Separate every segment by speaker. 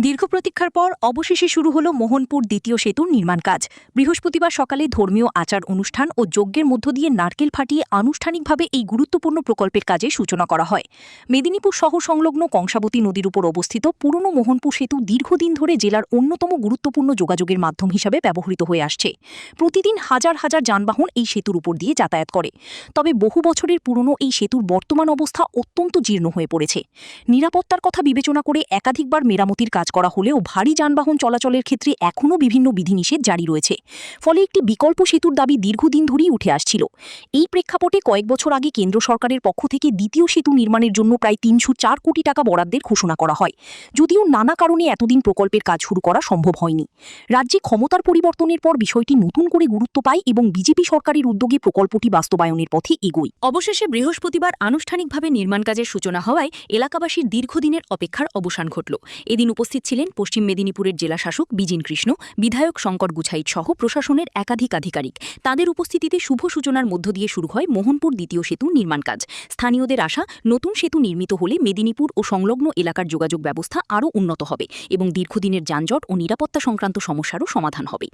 Speaker 1: দীর্ঘ প্রতীক্ষার পর অবশেষে শুরু হলো মোহনপুর দ্বিতীয় সেতুর নির্মাণ কাজ। বৃহস্পতিবার সকালে ধর্মীয় আচার অনুষ্ঠান ও যজ্ঞের মধ্য দিয়ে নারকেল ফাটিয়ে আনুষ্ঠানিকভাবে এই গুরুত্বপূর্ণ প্রকল্পের কাজে সূচনা করা হয়। মেদিনীপুর শহর সংলগ্ন কংসাবতী নদীর উপর অবস্থিত পুরনো মোহনপুর সেতু দীর্ঘদিন ধরে জেলার অন্যতম গুরুত্বপূর্ণ যোগাযোগের মাধ্যম হিসাবে ব্যবহৃত হয়ে আসছে। প্রতিদিন হাজার হাজার যানবাহন এই সেতুর উপর দিয়ে যাতায়াত করে। তবে বহু বছরের পুরনো এই সেতুর বর্তমান অবস্থা অত্যন্ত জীর্ণ হয়ে পড়েছে। নিরাপত্তার কথা বিবেচনা করে একাধিকবার মেরামতির কাজ করা হলেও ভারী যানবাহন চলাচলের ক্ষেত্রে এখনও বিভিন্ন বিধিনিষেধ জারি রয়েছে। ফলে একটি বিকল্প সেতুর দাবি দীর্ঘদিন ধরেই উঠে আসছিল। এই প্রেক্ষাপটে কয়েক বছর আগে কেন্দ্র সরকারের পক্ষ থেকে দ্বিতীয় সেতু নির্মাণের জন্য প্রায় ৩০৪ কোটি টাকা বরাদ্দের ঘোষণা করা হয়। যদিও নানা কারণে এতদিন প্রকল্পের কাজ শুরু করা সম্ভব হয়নি। রাজ্যে ক্ষমতার পরিবর্তনের পর বিষয়টি নতুন করে গুরুত্ব পায় এবং বিজেপি সরকারের উদ্যোগে প্রকল্পটি বাস্তবায়নের পথে এগোয়। অবশেষে বৃহস্পতিবার আনুষ্ঠানিকভাবে নির্মাণ কাজের সূচনা হওয়ায় এলাকাবাসীর দীর্ঘদিনের অপেক্ষার অবসান ঘটল। এদিন উপস্থিত ছিলেন পশ্চিম মেদিনীপুরের জেলা শাসক বিজিন কৃষ্ণ, বিধায়ক শঙ্কর গুছাইত সহ প্রশাসনের একাধিক আধিকারিক। তাদের উপস্থিতিতে শুভ সূচনার মধ্য দিয়ে শুরু হয় মোহনপুর দ্বিতীয় সেতু নির্মাণ কাজ। স্থানীয়দের আশা, নতুন সেতু নির্মিত হলে মেদিনীপুর ও সংলগ্ন এলাকার যোগাযোগ ব্যবস্থা আরও উন্নত হবে এবং দীর্ঘদিনের যানজট ও নিরাপত্তা সংক্রান্ত সমস্যারও সমাধান হবে।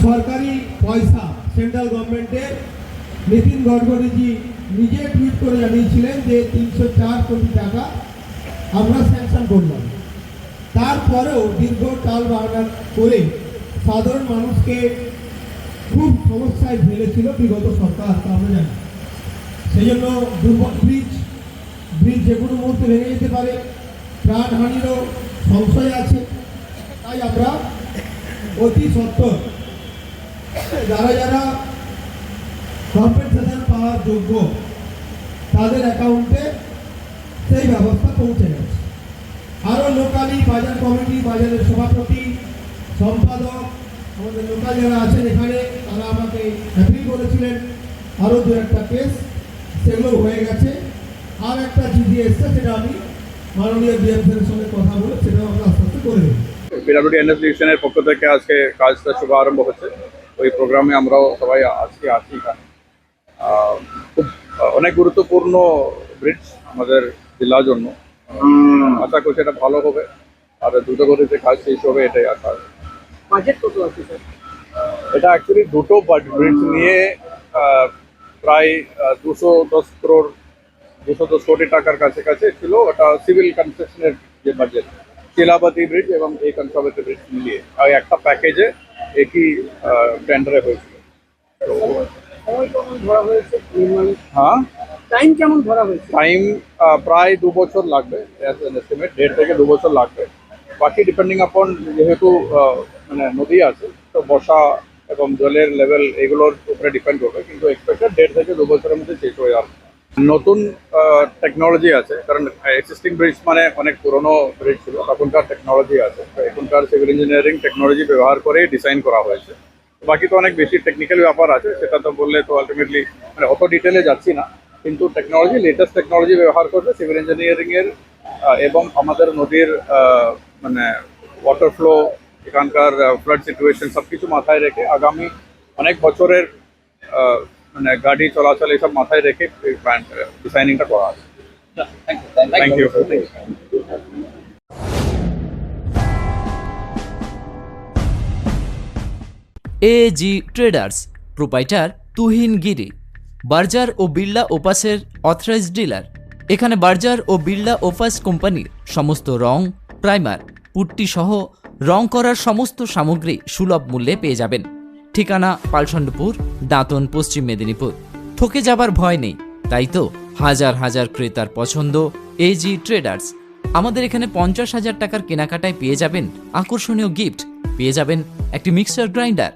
Speaker 2: সরকারি পয়সা সেন্ট্রাল গভর্নমেন্টের নীতিন গডকরিজি নিজে টুইট করে জানিয়েছিলেন যে ৩০৪ কোটি টাকা আমরা স্যাংশন করলাম। তারপরেও দীর্ঘ টাল বাহানা করে সাধারণ মানুষকে খুব সমস্যায় ফেলেছিল বিগত সরকার, তা আমরা জানি। সেই জন্য দুর্বল ব্রিজ যে কোনো মুহূর্তে ভেঙে যেতে পারে, প্রাণহানিরও সংশয় আছে। তাই আমরা অতি সত্বর যারা যারা কম্পেনসেশন পাওয়ার যোগ্য তাদের অ্যাকাউন্টে সেই ব্যবস্থা পৌঁছে গেছে। আরও লোকালি বাজার কমিটি, বাজারের সভাপতি, সম্পাদক, আমাদের লোকাল যারা আছেন এখানে, তারা আমাকে অ্যাপিল করেছিলেন আরও দু একটা কেস, সেগুলো হয়ে গেছে। আর একটা চিঠি এসছে, সেটা আমি মাননীয় ডিএমসির সঙ্গে কথা বলে সেটাও আমরা আস্তে আস্তে করে দেবো।
Speaker 3: পিডব্লিউডি ইনস্টিটিউশনের পক্ষ থেকে আজকে কাজটা শুভারম্ভ হচ্ছে। ওই প্রোগ্রামে আমরাও সবাই আজকে আছি এখানে। খুব অনেক গুরুত্বপূর্ণ ব্রিজ আমাদের জেলার জন্য। আশা করছি এটা ভালো হবে আর দ্রুত গতিতে কাজ শেষ হবে, এটাই আশা।
Speaker 4: বাজেট কত আছে স্যার?
Speaker 3: এটা অ্যাকচুয়ালি দুটো ব্রিজ নিয়ে প্রায় 210 কোটি টাকার কাছে ছিল। ওটা সিভিল কনস্ট্রাকশনের যে বাজেট, শিলাবতী ব্রিজ এবং এই কংসাবতী ব্রিজ মিলিয়ে একটা প্যাকেজে একই টেন্ডারে হয়েছিল।
Speaker 4: সময় কেমন ধরা হয়েছে নির্মাণে?
Speaker 3: হ্যাঁ,
Speaker 4: টাইম কেমন ধরা হয়েছে?
Speaker 3: টাইম প্রায় 2 বছর লাগবে, এস্টিমেট 1.5 থেকে 2 বছর লাগবে। বাকি ডিপেন্ডিং আপন যেহেতু মানে নদী আছে, তো বর্ষা এবং জলের লেভেল এগুলোর উপরে ডিপেন্ড করবে, কিন্তু এক্সপেক্টেড 1.5 থেকে 2 বছরের মধ্যে শেষ হয়ে যাবে। নতুন টেকনোলজি আছে, কারণ এক্সিস্টিং ব্রিজ মানে অনেক পুরনো ব্রিজ ছিল, তখনকার টেকনোলজি আছে। এখনকার সিভিল ইঞ্জিনিয়ারিং টেকনোলজি ব্যবহার করে ডিজাইন করা হয়েছে। বাকি তো অনেক বেশি টেকনিক্যাল ব্যাপার আছে, সেটা তো বললে তো আলটিমেটলি মানে অত ডিটেলে যাচ্ছি না। কিন্তু টেকনোলজি, লেটেস্ট টেকনোলজি ব্যবহার করবে সিভিল ইঞ্জিনিয়ারিংয়ের এবং আমাদের নদীর মানে ওয়াটার ফ্লো, এখানকার ফ্লাড সিচুয়েশন সব কিছু মাথায় রেখে আগামী অনেক বছরের মানে গাড়ি চলাচল এসব মাথায় রেখে ডিজাইনিংটা করা আছে। Thank you.
Speaker 5: AG traders, proprietor Tuhin Giri, Berger ও বিড়লা ওপাসের অথরাইজড ডিলার। এখানে বার্জার ও বিড়লা ওপাস কোম্পানির সমস্ত রং, প্রাইমার, পুট্টি সহ রং করার সমস্ত সামগ্রী সুলভ মূল্যে পেয়ে যাবেন। ঠিকানা পালসন্ডপুর, দাঁতন, পশ্চিম মেদিনীপুর। ঠকে যাবার ভয় নেই, তাই তো হাজার হাজার ক্রেতার পছন্দ এজি ট্রেডার্স। আমাদের এখানে 50,000 টাকার কেনাকাটায় পেয়ে যাবেন আকর্ষণীয় গিফট, পেয়ে যাবেন একটি মিক্সার গ্রাইন্ডার।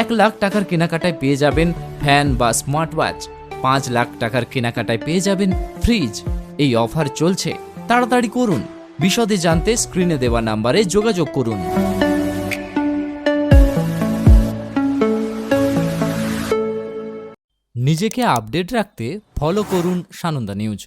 Speaker 5: 1 লাখ টাকার কেনাকাটায় পেয়ে যাবেন ফ্যান বা স্মার্ট ওয়াচ। 5 লাখ টাকার কেনাকাটায় পেয়ে যাবেন ফ্রিজ। এই অফার চলছে, তাড়াতাড়ি করুন। বিশদে জানতে স্ক্রিনে দেওয়া নাম্বারে যোগাযোগ করুন। নিজেকে আপডেট রাখতে ফলো করুন সানন্দা নিউজ।